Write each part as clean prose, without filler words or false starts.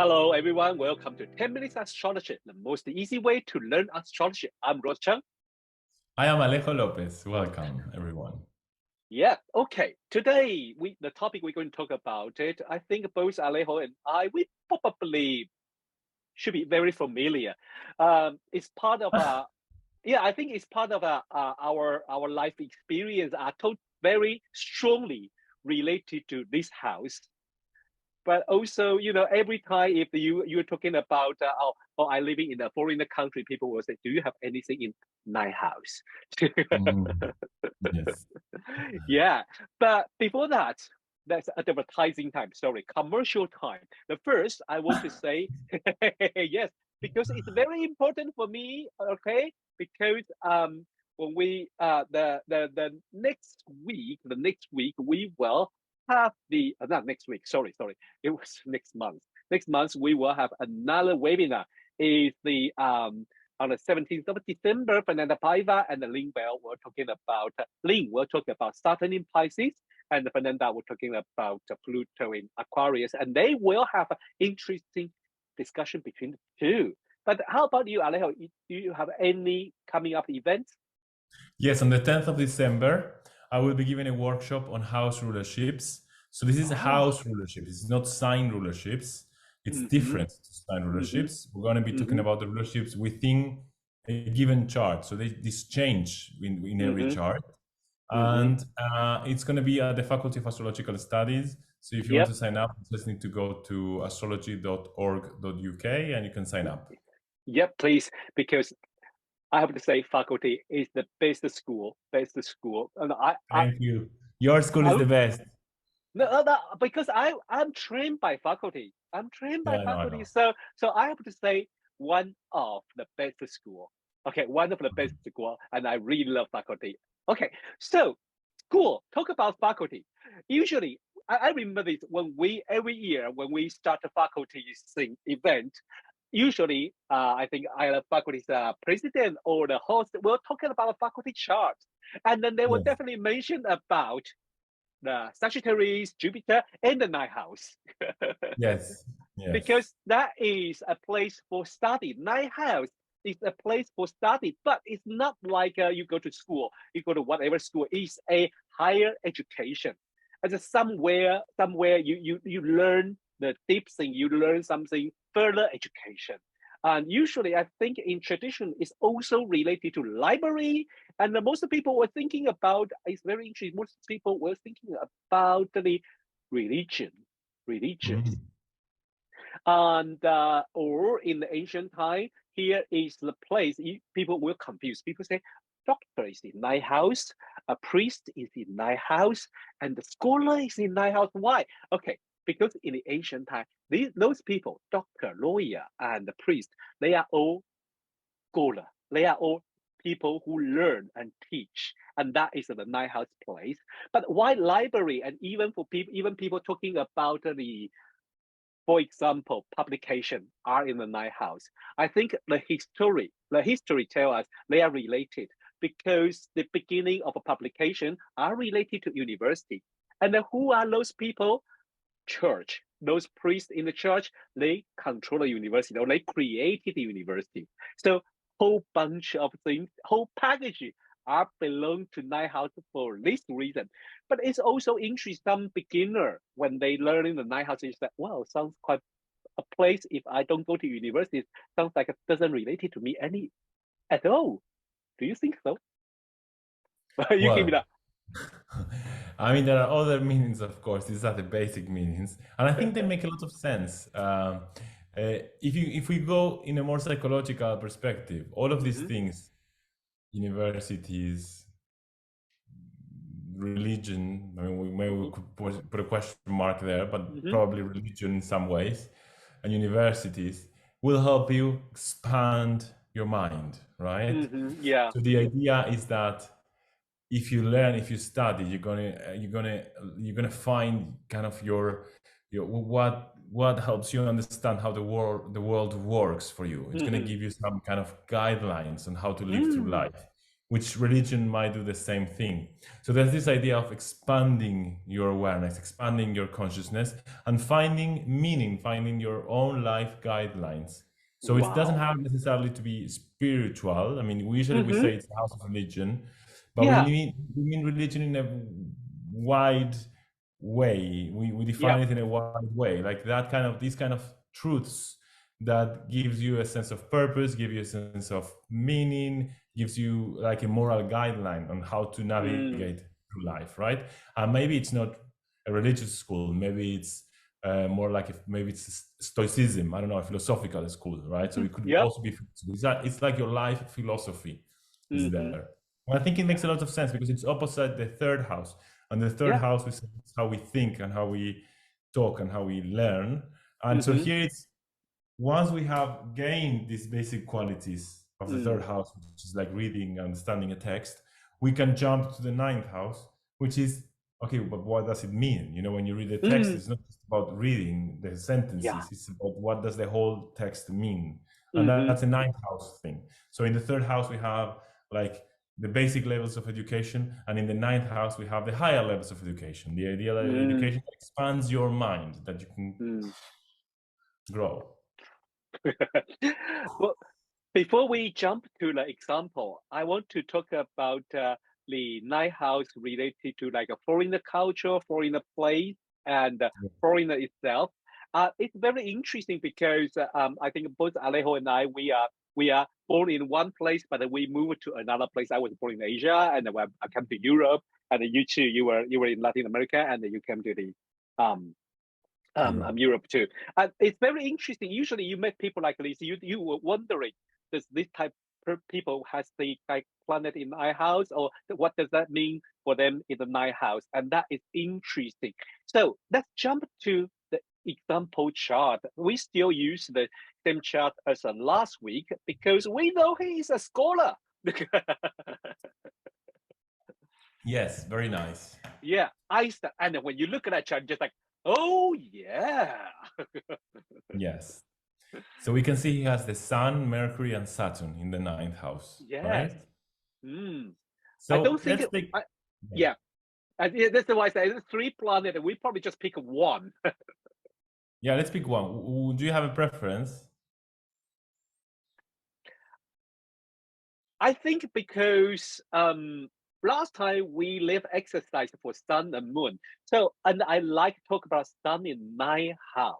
Hello, everyone. Welcome to 10 Minutes Astrology, the most easy way to learn astrology. I'm Rose Chang. I am Pablo Lopez. Welcome, everyone. Yeah, okay. Today, the topic we're going to talk about it, I think both Alejo and I, we probably should be very familiar. It's part of I think it's part of our life experience are very strongly related to this house. But also, every time if you're talking about I living in a foreign country, people will say, "Do you have anything in my house?" Yes. Yeah, but before that, that's advertising time. Sorry, commercial time. The first I want to say, yes, because it's very important for me. Okay, because when we the next week we will have the not next week. Sorry, it was next month. Next month we will have another webinar. Is the on the 17th of December, Fernanda Paiva and Lin Bell were talking about Lin. We're talking about Saturn in Pisces, and Fernanda were talking about Pluto in Aquarius, and they will have an interesting discussion between the two. But how about you, Alejo? Do you have any coming up events? Yes, on the 10th of December, I will be giving a workshop on house rulerships. So this is a house rulership. It's not sign rulerships. It's different to sign rulerships. We're going to be talking about the rulerships within a given chart. So this change in every chart. And it's going to be at the Faculty of Astrological Studies. So if you want to sign up, you just need to go to astrology.org.uk and you can sign up. Yep, please, because I have to say, faculty is the best school. And Thank you. Your school is the best. No, because I'm trained by faculty. I'm trained by faculty, so I have to say one of the best school. Okay, one of the best school, and I really love faculty. Okay, so school. Talk about faculty. Usually, I remember this every year when we start a faculty thing event. Usually, I think either faculty's president or the host will talking about faculty chart, and then they will definitely mention about the Sagittarius, Jupiter, and the ninth house. Yes. Because that is a place for study. Ninth house is a place for study, but it's not like you go to school, you go to whatever school. It's a higher education. It's somewhere you learn the deep thing, you learn something further education. And usually, I think in tradition, it's also related to library. And most people were thinking about, it's very interesting, most people were thinking about the religions. And or in the ancient time, here is the place, people will confuse. People say, doctor is in my house, a priest is in my house, and the scholar is in my house. Why? Okay, because in the ancient time, those people, doctor, lawyer, and the priest, they are all scholar. They are all people who learn and teach, and that is the ninth house place. But why library? And even for people talking about for example, publication are in the ninth house. I think the history tells us they are related because the beginning of a publication are related to university. And then who are those people? Church. Those priests in the church, they control the university, or they created the university. So whole bunch of things, whole package are belong to ninth house for this reason. But it's also interesting. Some beginner, when they learn in the ninth house, is that, wow, sounds quite a place. If I don't go to university, sounds like it doesn't relate to me at all. Do you think so? You give me that. I mean, there are other meanings, of course. These are the basic meanings, and I think they make a lot of sense. If we go in a more psychological perspective, all of these things, universities, religion, I mean, we could put a question mark there, but probably religion in some ways, and universities will help you expand your mind, right? Yeah. So the idea is that if you learn, if you study, you're gonna find kind of your what helps you understand how the world works for you. It's gonna give you some kind of guidelines on how to live through life. which religion might do the same thing. So there's this idea of expanding your awareness, expanding your consciousness, and finding meaning, finding your own life guidelines. So it doesn't Wow. have necessarily to be spiritual. I mean, usually we Mm-hmm. say it's a house of religion, but Yeah. we mean religion in a wide way. We Yeah. define it in a wide way, like that kind of these kind of truths that gives you a sense of purpose, give you a sense of meaning, gives you like a moral guideline on how to Mm. navigate through life, right? And maybe it's not a religious school, maybe it's more like if maybe it's stoicism, I don't know, a philosophical school, right? So Mm. it could Yep. also be it's like your life philosophy is Mm-hmm. there. And I think it makes a lot of sense because it's opposite the third house, and the third Yeah. house is how we think and how we talk and how we learn. And so Mm-hmm. here it's once we have gained these basic qualities of the third Mm. house, which is like reading, understanding a text, we can jump to the ninth house, which is okay, but what does it mean? You know, when you read the text, Mm. it's not just about reading the Yeah. sentences, it's about what does the whole text mean. And Mm-hmm. that's a ninth house thing. So in the third house, we have like the basic levels of education, and in the ninth house, we have the higher levels of education, the ideal Mm. education that expands your mind, that you can Mm. grow. Well, before we jump to the example, I want to talk about the night house related to like a foreign culture, foreign place, and foreign itself. It's very interesting because I think both Alejo and I we are born in one place, but then we moved to another place. I was born in Asia, and then I came to Europe, and then you too, you were in Latin America, and then you came to the um Europe. Europe too. And it's very interesting. Usually, you meet people like this. You were wondering, does this type of people has the like planet in my house, or what does that mean for them in the night house? And that is interesting. So let's jump to the example chart. We still use the same chart as last week because we know he is a scholar. Yes, very nice. Yeah, Einstein. And when you look at that chart, just like, oh yeah. Yes. So we can see he has the Sun, Mercury, and Saturn in the ninth house, Yes. right? Mm. I don't So think let's take, yeah, yeah. Yeah, that's why I say it's three planets. We probably just pick one. yeah, let's pick one. Do you have a preference? I think because last time we live exercise for sun and moon. So and I like to talk about sun in my house.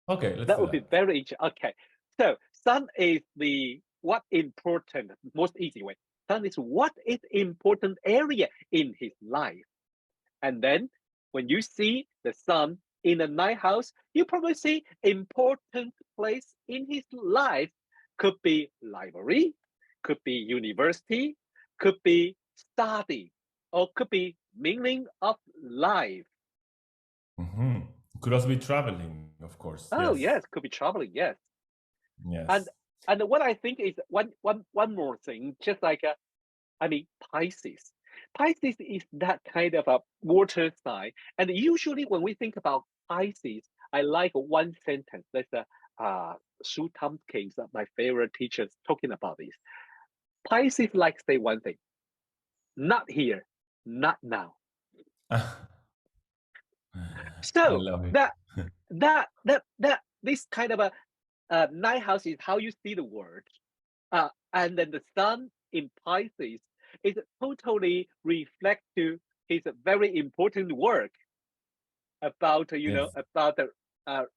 Okay, let's That do would be that. very interesting. Okay. So sun is the what important, most easy way. Sun is what is important area in his life. And then when you see the sun in a night house, you probably see important place in his life. Could be library, could be university, could be study, or could be meaning of life. Hmm. Could also be traveling, of course. Oh Yes, yes, could be traveling. Yes, and yes. and what I think is one more thing, just like I mean, Pisces. Pisces is that kind of a water sign. And usually when we think about Pisces, I like one sentence. That's Sue Tompkins, my favorite teachers, talking about this. Pisces like say one thing, not here, not now. I So love it. this kind of a night house is how you see the world. And then the sun in Pisces is totally reflect to his very important work about Yes. about the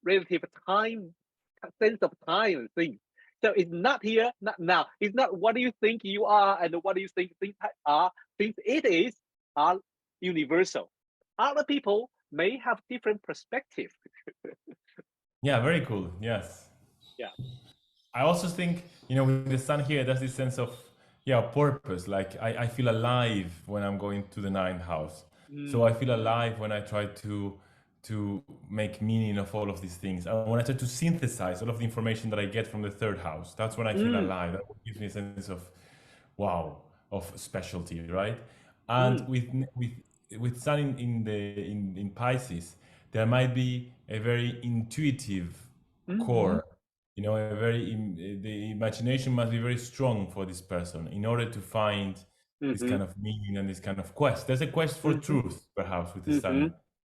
relative time sense of time and things. So it's not here, not now. It's not what do you think you are and what do you think things are. Since it is are universal. Other people may have different perspective. Yeah, very cool. Yes. Yeah. I also think, with the sun here, there's this sense of, yeah, purpose. Like I feel alive when I'm going to the ninth house. So I feel Mm. alive when I try to make meaning of all of these things. And when I try to synthesize all of the information that I get from the third house, that's when I feel Mm. alive. That gives me a sense of wow, of specialty, right? And Mm. with sun in Pisces, there might be a very intuitive Mm-hmm. core. The imagination must be very strong for this person in order to find this kind of meaning and this kind of quest. There's a quest for truth, perhaps, with the sun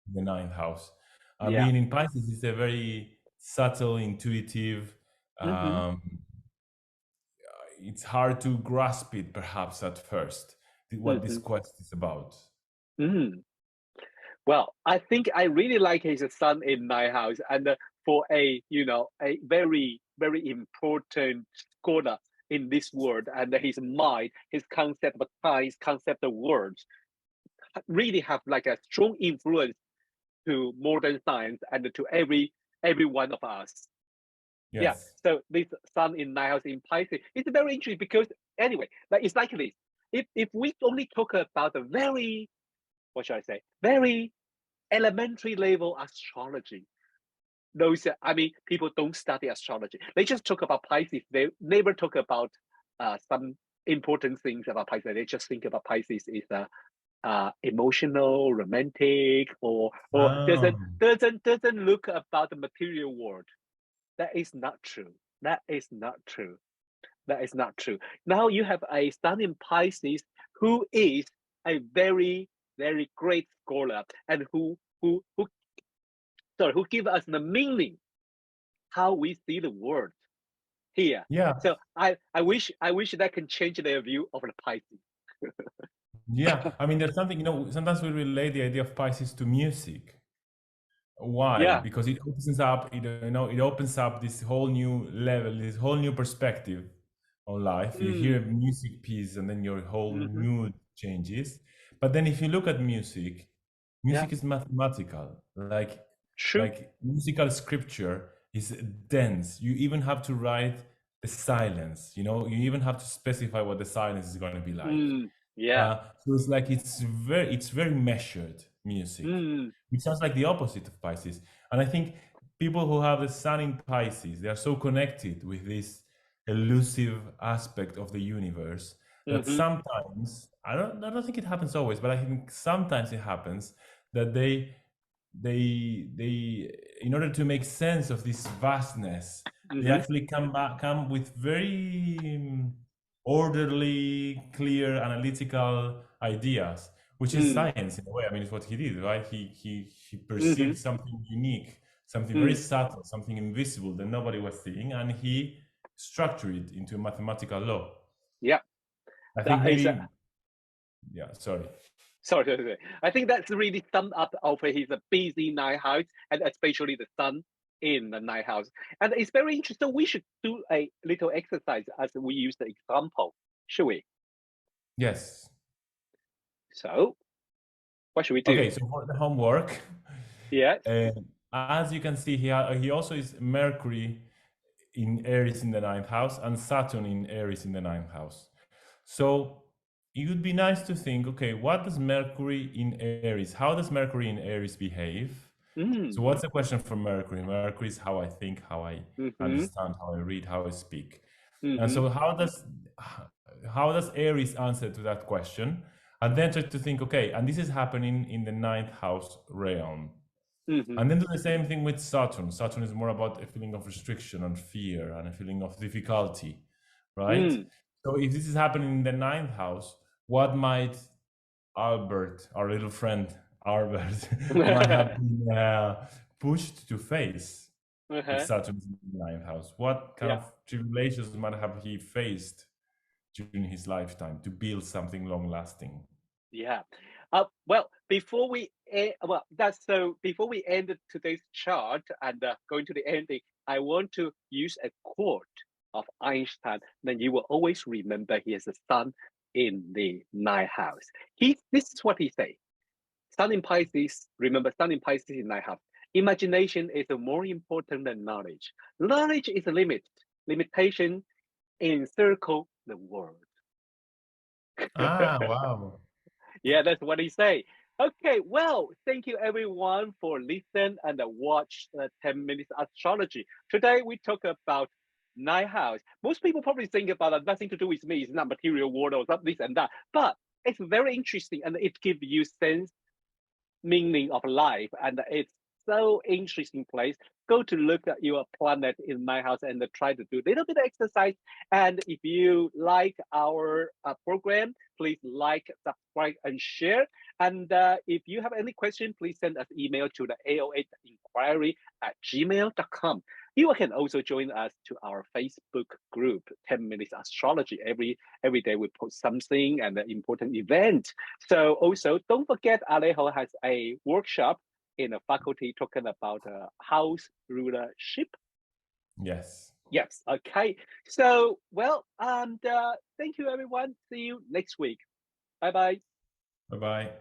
in the ninth house. Yeah. Being in Pisces is a very subtle, intuitive. Um, it's hard to grasp it, perhaps, at first, what this quest is about. Well, I think I really like his son in my house, and for a a very very important scholar in this world, and his mind, his concept of time, his concept of words, really have like a strong influence to modern science and to every one of us. Yeah. Yes. So this sun in my house in Pisces, it's very interesting because anyway, like it's like this. If we only talk about the very, what should I say, very elementary level astrology, those I mean people don't study astrology. They just talk about Pisces. They never talk about some important things about Pisces. They just think about Pisces is emotional, romantic, or Oh, doesn't look about the material world. That is not true. That is not true. That is not true. Now you have a sun in Pisces who is a very very great scholar and who sorry who give us the meaning how we see the world here. yeah. So I wish that can change their view of the Pisces. Yeah. I mean, there's something, sometimes we relate the idea of Pisces to music. Why? Yeah. Because it opens up, it opens up this whole new level, this whole new perspective on life. You hear a Mm. music piece and then your whole Mm-hmm. mood changes. But then if you look at music, Yeah. music is mathematical. True. Like musical scripture is dense. You even have to write the silence, you even have to specify what the silence is going to be like. Mm. Yeah. So it's like it's very measured music, Mm. which sounds like the opposite of Pisces. And I think people who have the sun in Pisces, they are so connected with this elusive aspect of the universe that Mm-hmm. sometimes I don't think it happens always, but I think sometimes it happens that they in order to make sense of this vastness, they Mm-hmm. actually come with very orderly, clear, analytical ideas, which is Mm. science in a way. I mean, it's what he did, right? He Mm-hmm. perceived something unique, something very Mm. subtle, something invisible that nobody was seeing, and he structured it into a mathematical law. Yeah. I think That is maybe, yeah, sorry. sorry. I think that's really summed up of his busy night house and especially the sun in the night house. And it's very interesting. So we should do a little exercise as we use the example, should we? Yes. So what should we Okay, do? so for the homework, Yes. as you can see, he also is Mercury in Aries in the ninth house and Saturn in Aries in the ninth house. So it would be nice to think, okay, what does Mercury in Aries, how does Mercury in Aries behave? So Mm. what's the question for Mercury? Mercury is how I think, how I Mm-hmm. understand, how I read, how I speak. And Mm-hmm. so how does Aries answer to that question? And then try to think, okay, and this is happening in the ninth house realm. Mm-hmm. And then do the same thing with Saturn. Saturn is more about a feeling of restriction and fear and a feeling of difficulty, right? Mm. So if this is happening in the ninth house, what might Albert, our little friend Albert, might have been pushed to face if Uh-huh. Saturn is in the ninth house? What kind Yeah. of tribulations might have he faced during his lifetime to build something long lasting? Yeah. Well, before we that's so before we end today's chart and going to the ending, I want to use a quote of Einstein. Then you will always remember he has a sun in the ninth house. This is what he say. Sun in Pisces. Remember, sun in Pisces in ninth house. Imagination is more important than knowledge. Knowledge is a limit. Limitation encircle the world. Ah, wow. Yeah, that's what he say. Okay, well, thank you everyone for listening and watch 10 minutes astrology. Today we talk about night house. Most people probably think about it, nothing to do with me. It's not material world or something, this and that. But it's very interesting and it gives you sense, meaning of life. And it's so interesting place go to look at your planet in my house and try to do a little bit of exercise. And if you like our program, please like, subscribe, and share. And if you have any question, please send us email to the ao8inquiry@gmail.com. You can also join us to our Facebook group, 10 Minutes Astrology. Every day we post something and an important event. So also don't forget Alejo has a workshop in a faculty talking about house rulership. Yes. Yes. Okay. So, well, and thank you, everyone. See you next week. Bye-bye. Bye-bye.